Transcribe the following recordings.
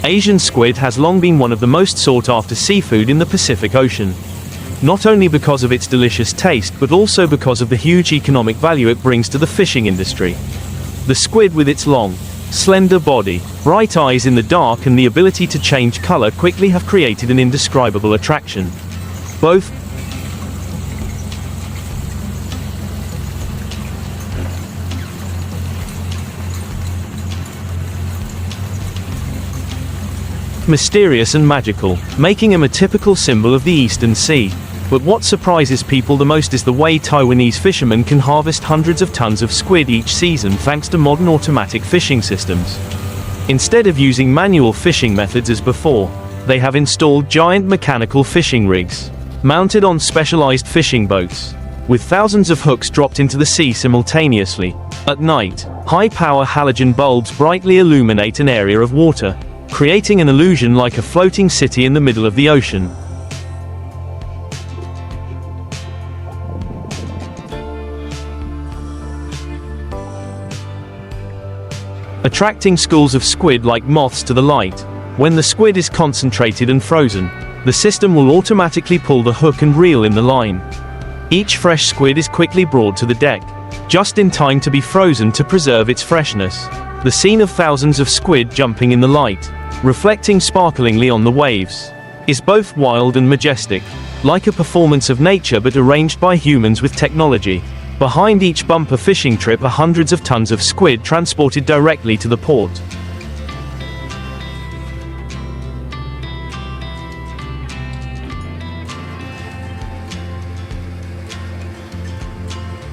Asian squid has long been one of the most sought-after seafood in the Pacific Ocean. Not only because of its delicious taste but also because of the huge economic value it brings to the fishing industry. The squid, with its long, slender body, bright eyes in the dark and the ability to change color quickly, have created an indescribable attraction. Both mysterious and magical, making him a typical symbol of the Eastern Sea. But what surprises people the most is the way Taiwanese fishermen can harvest hundreds of tons of squid each season thanks to modern automatic fishing systems. Instead of using manual fishing methods as before, they have installed giant mechanical fishing rigs, mounted on specialized fishing boats, with thousands of hooks dropped into the sea simultaneously. At night, high-power halogen bulbs brightly illuminate an area of water, creating an illusion like a floating city in the middle of the ocean. Attracting schools of squid like moths to the light. When the squid is concentrated and frozen, the system will automatically pull the hook and reel in the line. Each fresh squid is quickly brought to the deck, just in time to be frozen to preserve its freshness. The scene of thousands of squid jumping in the light, reflecting sparklingly on the waves, is both wild and majestic, like a performance of nature but arranged by humans with technology. Behind each bumper fishing trip are hundreds of tons of squid transported directly to the port.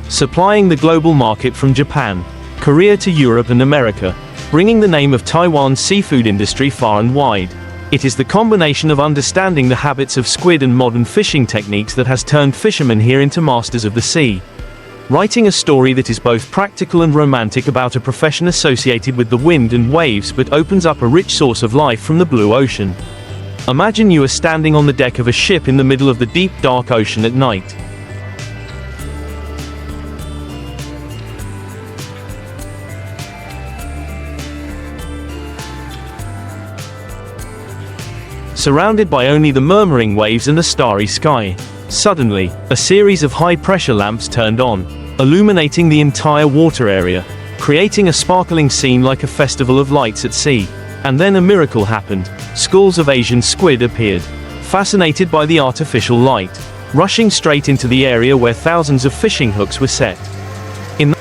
Supplying the global market from Japan, Korea to Europe and America, bringing the name of Taiwan's seafood industry far and wide. It is the combination of understanding the habits of squid and modern fishing techniques that has turned fishermen here into masters of the sea. Writing a story that is both practical and romantic about a profession associated with the wind and waves but opens up a rich source of life from the blue ocean. Imagine you are standing on the deck of a ship in the middle of the deep dark ocean at night. Surrounded by only the murmuring waves and the starry sky. Suddenly, a series of high-pressure lamps turned on, illuminating the entire water area, creating a sparkling scene like a festival of lights at sea. And then a miracle happened. Schools of Asian squid appeared, fascinated by the artificial light, rushing straight into the area where thousands of fishing hooks were set. In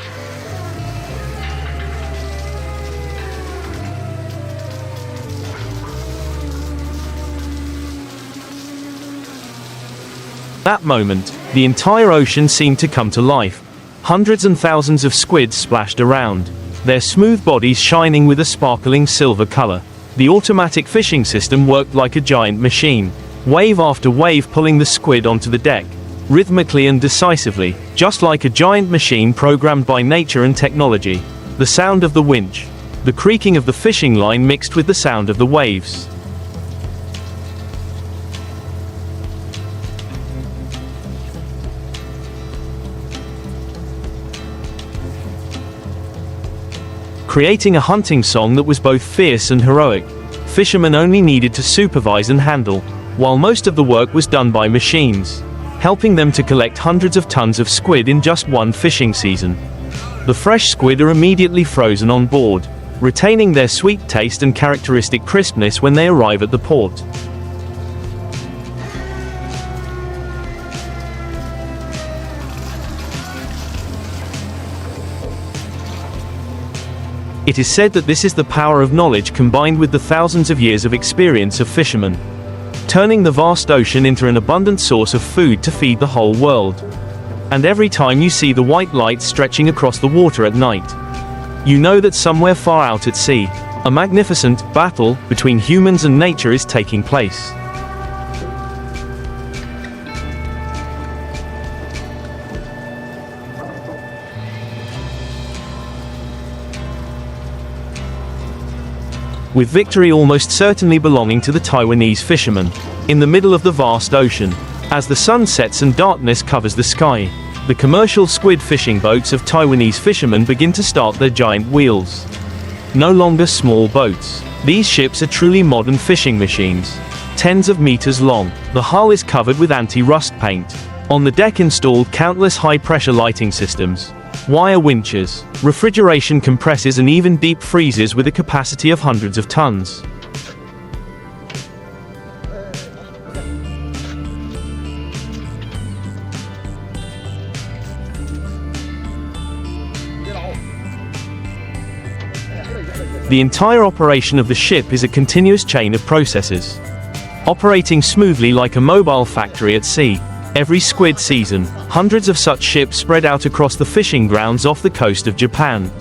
that moment, the entire ocean seemed to come to life. Hundreds and thousands of squids splashed around, their smooth bodies shining with a sparkling silver color. The automatic fishing system worked like a giant machine, wave after wave pulling the squid onto the deck, rhythmically and decisively, just like a giant machine programmed by nature and technology. The sound of the winch, the creaking of the fishing line mixed with the sound of the waves. Creating a hunting song that was both fierce and heroic. Fishermen only needed to supervise and handle, while most of the work was done by machines, helping them to collect hundreds of tons of squid in just one fishing season. The fresh squid are immediately frozen on board, retaining their sweet taste and characteristic crispness when they arrive at the port. It is said that this is the power of knowledge combined with the thousands of years of experience of fishermen, turning the vast ocean into an abundant source of food to feed the whole world. And every time you see the white light stretching across the water at night, you know that somewhere far out at sea, a magnificent battle between humans and nature is taking place. With victory almost certainly belonging to the Taiwanese fishermen, in the middle of the vast ocean. As the sun sets and darkness covers the sky, the commercial squid fishing boats of Taiwanese fishermen begin to start their giant wheels. No longer small boats, These ships are truly modern fishing machines. Tens of meters long, the hull is covered with anti-rust paint. On the deck installed countless high-pressure lighting systems, wire winches, refrigeration compresses and even deep freezers with a capacity of hundreds of tons. The entire operation of the ship is a continuous chain of processes, operating smoothly like a mobile factory at sea. Every squid season, hundreds of such ships spread out across the fishing grounds off the coast of Japan,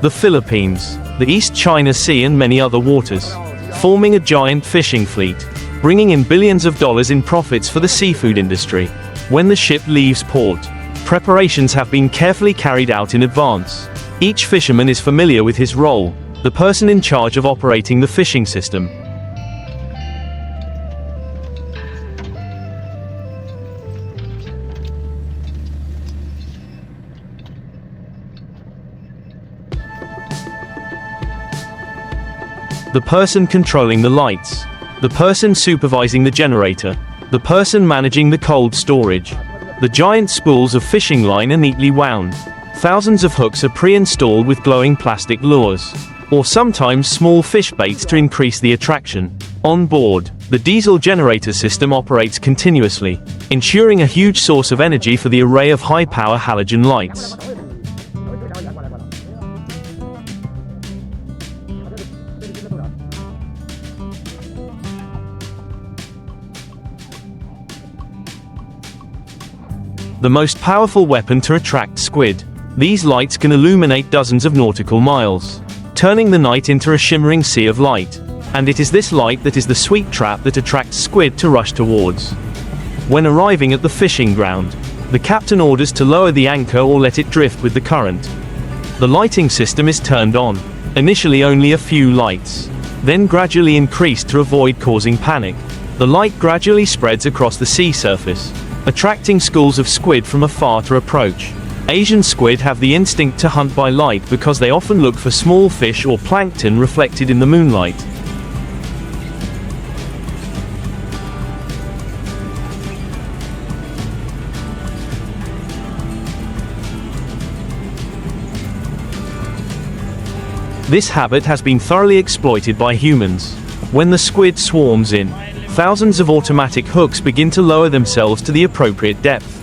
the Philippines, the East China Sea and many other waters, forming a giant fishing fleet, bringing in billions of dollars in profits for the seafood industry. When the ship leaves port, preparations have been carefully carried out in advance. Each fisherman is familiar with his role, the person in charge of operating the fishing system. The person controlling the lights, the person supervising the generator, the person managing the cold storage. The giant spools of fishing line are neatly wound. Thousands of hooks are pre-installed with glowing plastic lures, or sometimes small fish baits to increase the attraction. On board, the diesel generator system operates continuously, ensuring a huge source of energy for the array of high-power halogen lights. The most powerful weapon to attract squid. These lights can illuminate dozens of nautical miles, turning the night into a shimmering sea of light. And it is this light that is the sweet trap that attracts squid to rush towards. When arriving at the fishing ground, the captain orders to lower the anchor or let it drift with the current. The lighting system is turned on, initially only a few lights, then gradually increased to avoid causing panic. The light gradually spreads across the sea surface, attracting schools of squid from afar to approach. Asian squid have the instinct to hunt by light because they often look for small fish or plankton reflected in the moonlight. This habit has been thoroughly exploited by humans. When the squid swarms in, thousands of automatic hooks begin to lower themselves to the appropriate depth,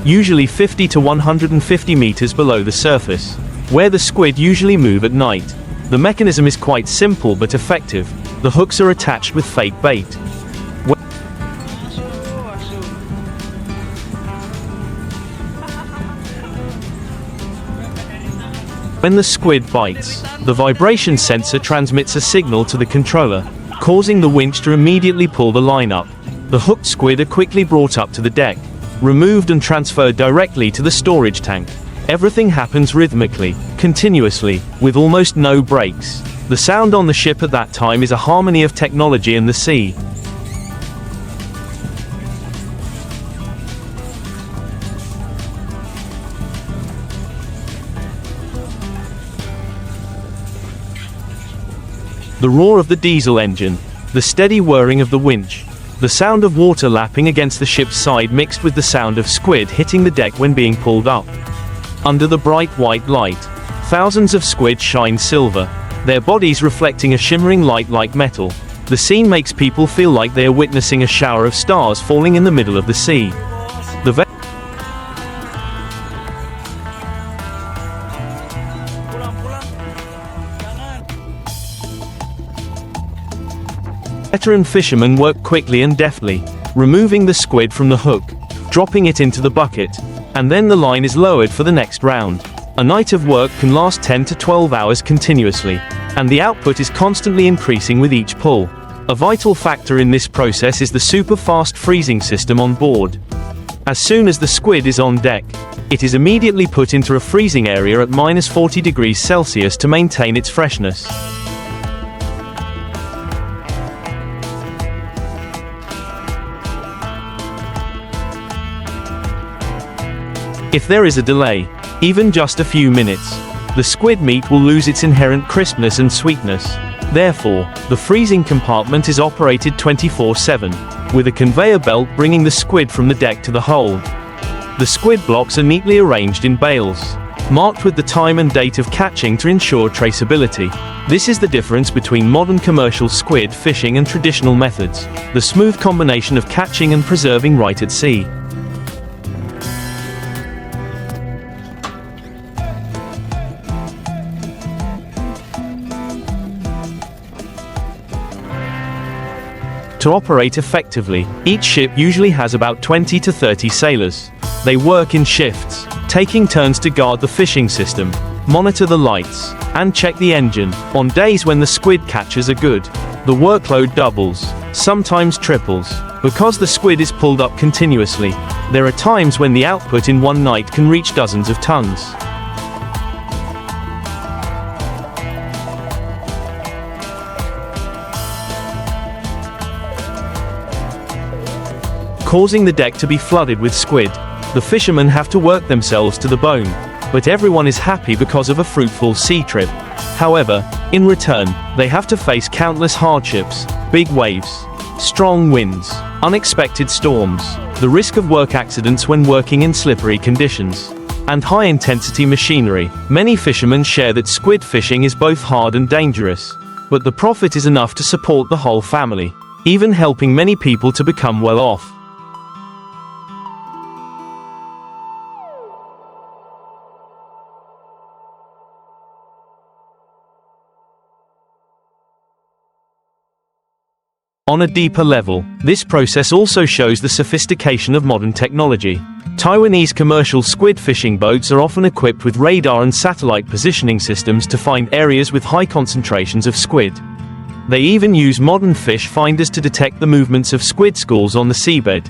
usually 50 to 150 meters below the surface, where the squid usually move at night. The mechanism is quite simple but effective. The hooks are attached with fake bait. When the squid bites, the vibration sensor transmits a signal to the controller, causing the winch to immediately pull the line up. The hooked squid are quickly brought up to the deck, removed and transferred directly to the storage tank. Everything happens rhythmically, continuously, with almost no breaks. The sound on the ship at that time is a harmony of technology and the sea. The roar of the diesel engine, the steady whirring of the winch, the sound of water lapping against the ship's side mixed with the sound of squid hitting the deck when being pulled up. Under the bright white light, thousands of squid shine silver, their bodies reflecting a shimmering light like metal. The scene makes people feel like they are witnessing a shower of stars falling in the middle of the sea. The veteran fishermen work quickly and deftly, removing the squid from the hook, dropping it into the bucket, and then the line is lowered for the next round. A night of work can last 10 to 12 hours continuously, and the output is constantly increasing with each pull. A vital factor in this process is the super-fast freezing system on board. As soon as the squid is on deck, it is immediately put into a freezing area at -40 degrees Celsius to maintain its freshness. If there is a delay, even just a few minutes, the squid meat will lose its inherent crispness and sweetness. Therefore, the freezing compartment is operated 24/7, with a conveyor belt bringing the squid from the deck to the hold. The squid blocks are neatly arranged in bales, marked with the time and date of catching to ensure traceability. This is the difference between modern commercial squid fishing and traditional methods, the smooth combination of catching and preserving right at sea. To operate effectively, each ship usually has about 20 to 30 sailors. They work in shifts, taking turns to guard the fishing system, monitor the lights, and check the engine. On days when the squid catches are good, the workload doubles, sometimes triples. Because the squid is pulled up continuously, there are times when the output in one night can reach dozens of tons. Causing the deck to be flooded with squid. The fishermen have to work themselves to the bone, but everyone is happy because of a fruitful sea trip. However, in return, they have to face countless hardships: big waves, strong winds, unexpected storms, the risk of work accidents when working in slippery conditions, and high-intensity machinery. Many fishermen share that squid fishing is both hard and dangerous, but the profit is enough to support the whole family, even helping many people to become well off. On a deeper level, this process also shows the sophistication of modern technology. Taiwanese commercial squid fishing boats are often equipped with radar and satellite positioning systems to find areas with high concentrations of squid. They even use modern fish finders to detect the movements of squid schools on the seabed.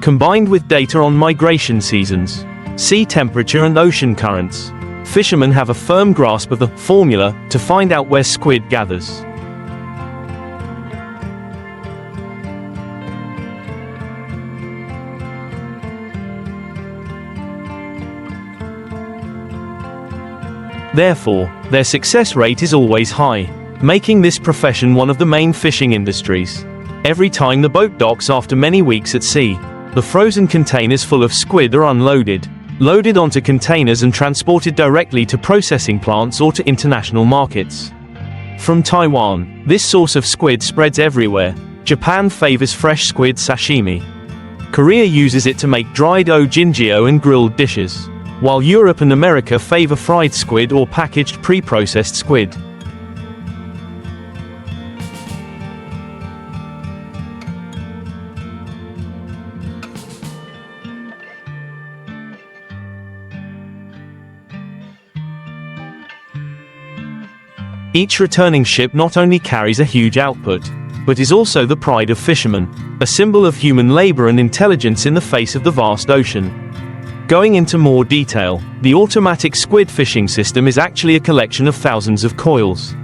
Combined with data on migration seasons, sea temperature and ocean currents, fishermen have a firm grasp of the formula to find out where squid gathers. Therefore, their success rate is always high, making this profession one of the main fishing industries. Every time the boat docks after many weeks at sea, the frozen containers full of squid are unloaded, loaded onto containers and transported directly to processing plants or to international markets. From Taiwan, this source of squid spreads everywhere. Japan favors fresh squid sashimi. Korea uses it to make dried ojinjio and grilled dishes, while Europe and America favor fried squid or packaged pre-processed squid. Each returning ship not only carries a huge output, but is also the pride of fishermen, a symbol of human labor and intelligence in the face of the vast ocean. Going into more detail, the automatic squid fishing system is actually a collection of thousands of coils,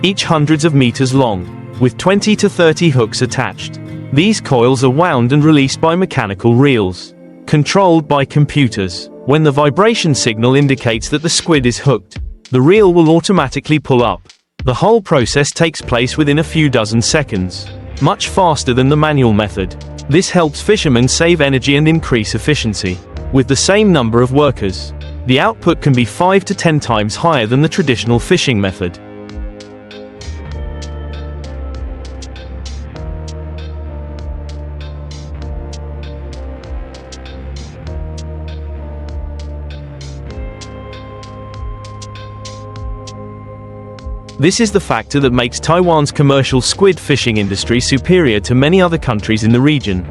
each hundreds of meters long, with 20 to 30 hooks attached. These coils are wound and released by mechanical reels, controlled by computers. When the vibration signal indicates that the squid is hooked, the reel will automatically pull up. The whole process takes place within a few dozen seconds, much faster than the manual method. This helps fishermen save energy and increase efficiency. With the same number of workers, the output can be 5 to 10 times higher than the traditional fishing method. This is the factor that makes Taiwan's commercial squid fishing industry superior to many other countries in the region.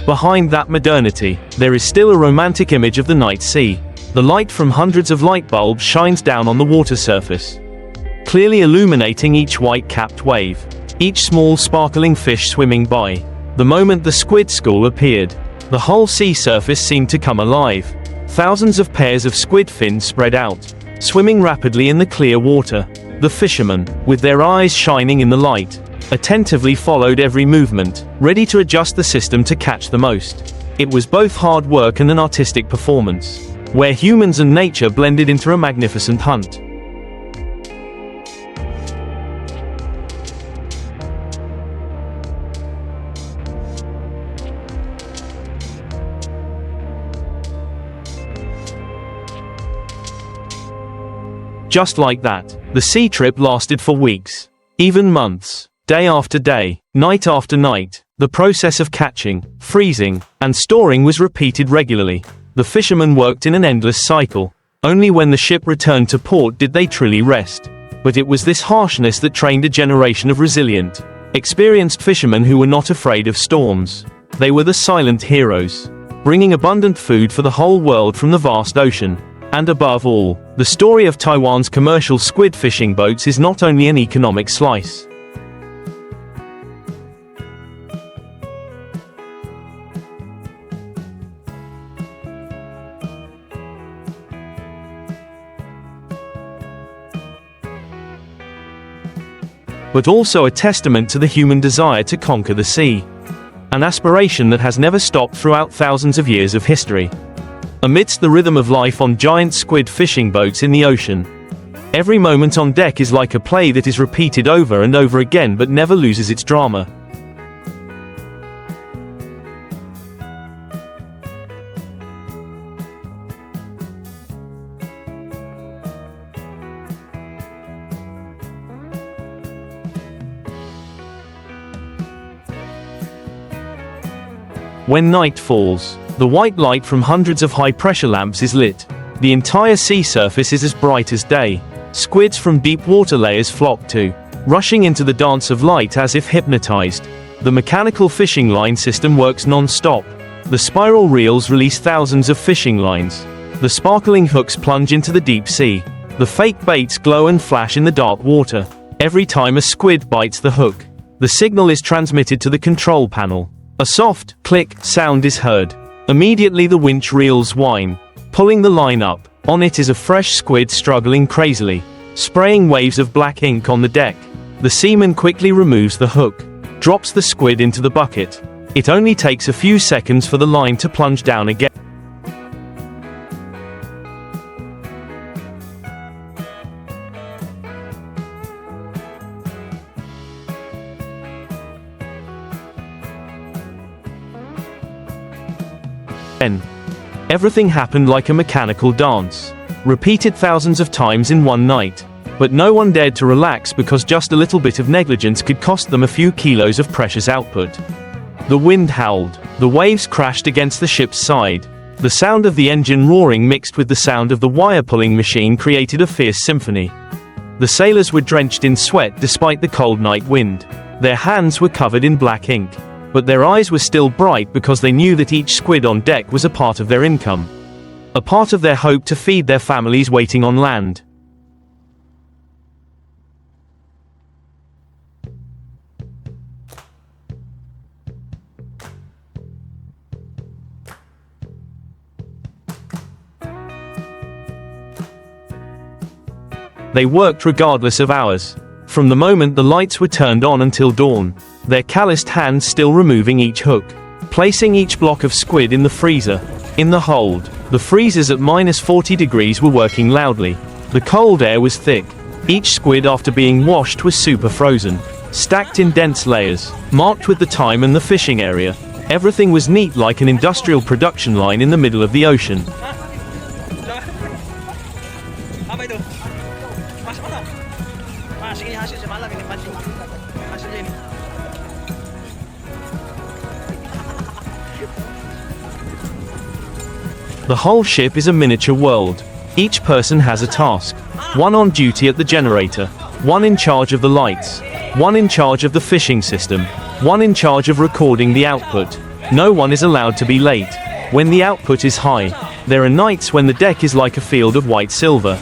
Behind that modernity, there is still a romantic image of the night sea. The light from hundreds of light bulbs shines down on the water surface, clearly illuminating each white-capped wave, each small sparkling fish swimming by. The moment the squid school appeared, the whole sea surface seemed to come alive. Thousands of pairs of squid fins spread out, swimming rapidly in the clear water. The fishermen, with their eyes shining in the light, attentively followed every movement, ready to adjust the system to catch the most. It was both hard work and an artistic performance, where humans and nature blended into a magnificent hunt. Just like that, the sea trip lasted for weeks, even months, day after day, night after night. The process of catching, freezing, and storing was repeated regularly. The fishermen worked in an endless cycle. Only when the ship returned to port did they truly rest. But it was this harshness that trained a generation of resilient, experienced fishermen who were not afraid of storms. They were the silent heroes, bringing abundant food for the whole world from the vast ocean. And above all, the story of Taiwan's commercial squid fishing boats is not only an economic slice, but also a testament to the human desire to conquer the sea. An aspiration that has never stopped throughout thousands of years of history. Amidst the rhythm of life on giant squid fishing boats in the ocean, every moment on deck is like a play that is repeated over and over again but never loses its drama. When night falls, the white light from hundreds of high-pressure lamps is lit. The entire sea surface is as bright as day. Squids from deep water layers flock to, rushing into the dance of light as if hypnotized. The mechanical fishing line system works non-stop. The spiral reels release thousands of fishing lines. The sparkling hooks plunge into the deep sea. The fake baits glow and flash in the dark water. Every time a squid bites the hook, the signal is transmitted to the control panel. A soft, click sound is heard. Immediately the winch reels whine, pulling the line up. On it is a fresh squid struggling crazily, spraying waves of black ink on the deck. The seaman quickly removes the hook, drops the squid into the bucket. It only takes a few seconds for the line to plunge down again. Everything happened like a mechanical dance, repeated thousands of times in one night. But no one dared to relax because just a little bit of negligence could cost them a few kilos of precious output. The wind howled, the waves crashed against the ship's side. The sound of the engine roaring mixed with the sound of the wire-pulling machine created a fierce symphony. The sailors were drenched in sweat despite the cold night wind. Their hands were covered in black ink. But their eyes were still bright because they knew that each squid on deck was a part of their income. A part of their hope to feed their families waiting on land. They worked regardless of hours. From the moment the lights were turned on until dawn, their calloused hands still removing each hook, placing each block of squid in the freezer. In the hold, the freezers at -40 degrees were working loudly. The cold air was thick. Each squid after being washed was super frozen, stacked in dense layers, marked with the time and the fishing area. Everything was neat like an industrial production line in the middle of the ocean. The whole ship is a miniature world. Each person has a task. One on duty at the generator, one in charge of the lights, one in charge of the fishing system, one in charge of recording the output. No one is allowed to be late. When the output is high, there are nights when the deck is like a field of white silver.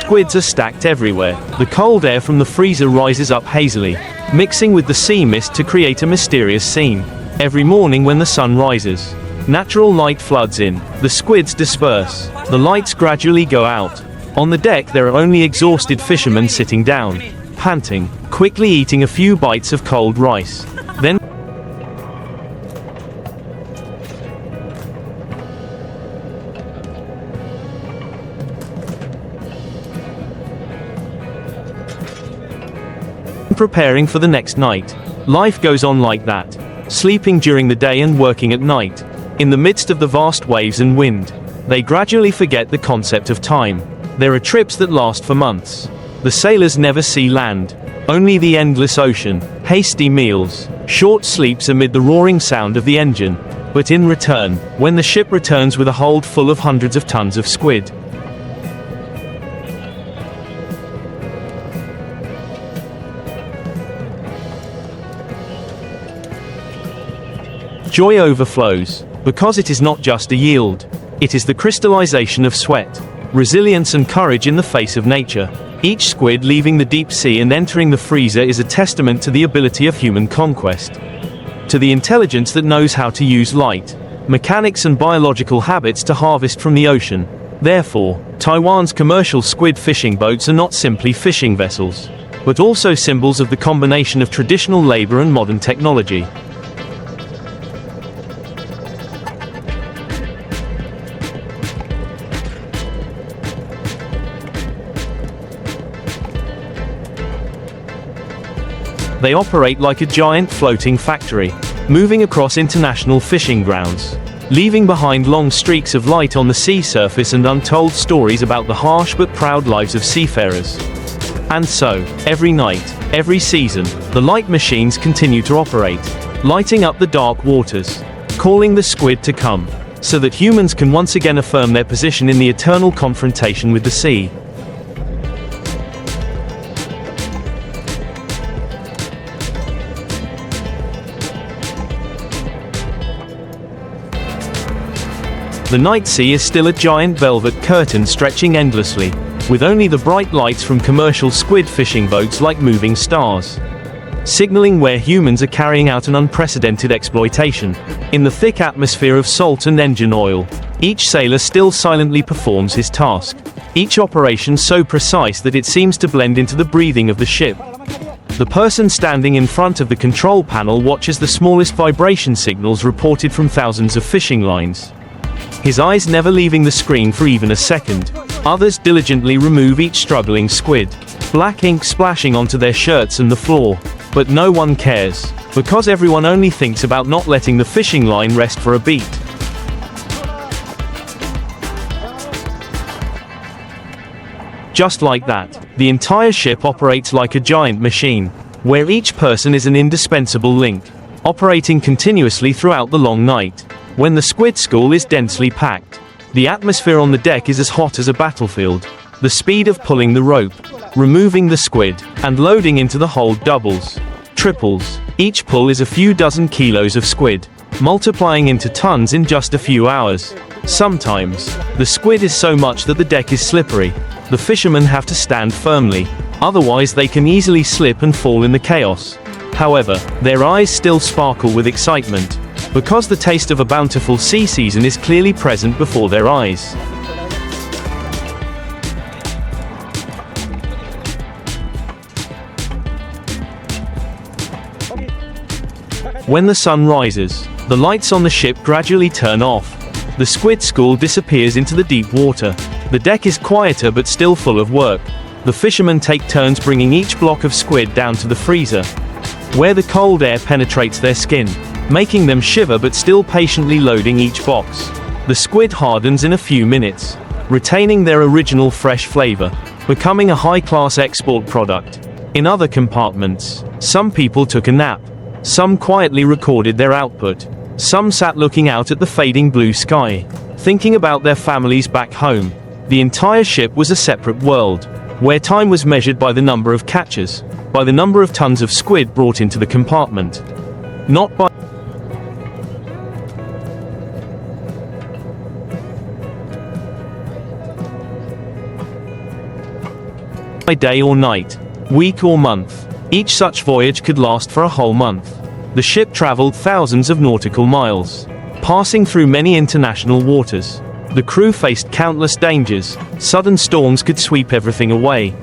Squids are stacked everywhere. The cold air from the freezer rises up hazily, mixing with the sea mist to create a mysterious scene. Every morning when the sun rises, natural light floods in. The squids disperse. The lights gradually go out. On the deck there are only exhausted fishermen sitting down, panting, quickly eating a few bites of cold rice. Then preparing for the next night. Life goes on like that. Sleeping during the day and working at night. In the midst of the vast waves and wind, they gradually forget the concept of time. There are trips that last for months. The sailors never see land, only the endless ocean, hasty meals, short sleeps amid the roaring sound of the engine. But in return, when the ship returns with a hold full of hundreds of tons of squid, joy overflows, because it is not just a yield. It is the crystallization of sweat, resilience and courage in the face of nature. Each squid leaving the deep sea and entering the freezer is a testament to the ability of human conquest, to the intelligence that knows how to use light, mechanics and biological habits to harvest from the ocean. Therefore, Taiwan's commercial squid fishing boats are not simply fishing vessels, but also symbols of the combination of traditional labor and modern technology. They operate like a giant floating factory, moving across international fishing grounds, leaving behind long streaks of light on the sea surface and untold stories about the harsh but proud lives of seafarers. And so, every night, every season, the light machines continue to operate, lighting up the dark waters, calling the squid to come, so that humans can once again affirm their position in the eternal confrontation with the sea. The night sea is still a giant velvet curtain stretching endlessly, with only the bright lights from commercial squid fishing boats like moving stars, signaling where humans are carrying out an unprecedented exploitation. In the thick atmosphere of salt and engine oil, each sailor still silently performs his task, each operation so precise that it seems to blend into the breathing of the ship. The person standing in front of the control panel watches the smallest vibration signals reported from thousands of fishing lines, his eyes never leaving the screen for even a second. Others diligently remove each struggling squid, black ink splashing onto their shirts and the floor. But no one cares, because everyone only thinks about not letting the fishing line rest for a beat. Just like that, the entire ship operates like a giant machine, where each person is an indispensable link, operating continuously throughout the long night. When the squid school is densely packed, the atmosphere on the deck is as hot as a battlefield. The speed of pulling the rope, removing the squid, and loading into the hold doubles, triples. Each pull is a few dozen kilos of squid, multiplying into tons in just a few hours. Sometimes, the squid is so much that the deck is slippery. The fishermen have to stand firmly, otherwise they can easily slip and fall in the chaos. However, their eyes still sparkle with excitement, because the taste of a bountiful sea season is clearly present before their eyes. When the sun rises, the lights on the ship gradually turn off. The squid school disappears into the deep water. The deck is quieter but still full of work. The fishermen take turns bringing each block of squid down to the freezer, where the cold air penetrates their skin, making them shiver but still patiently loading each box. The squid hardens in a few minutes, retaining their original fresh flavor, becoming a high-class export product. In other compartments, some people took a nap, some quietly recorded their output, some sat looking out at the fading blue sky, thinking about their families back home. The entire ship was a separate world, where time was measured by the number of catches, by the number of tons of squid brought into the compartment, not by day or night, week or month. Each such voyage could last for a whole month. The ship traveled thousands of nautical miles, passing through many international waters. The crew faced countless dangers. Sudden storms could sweep everything away.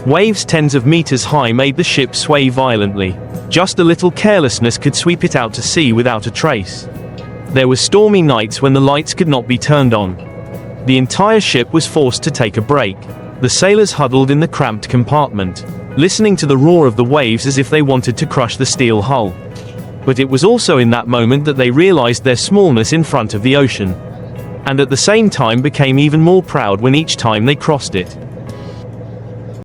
Waves tens of meters high made the ship sway violently. Just a little carelessness could sweep it out to sea without a trace. There were stormy nights when the lights could not be turned on. The entire ship was forced to take a break. The sailors huddled in the cramped compartment, listening to the roar of the waves as if they wanted to crush the steel hull. But it was also in that moment that they realized their smallness in front of the ocean. And at the same time became even more proud when each time they crossed it.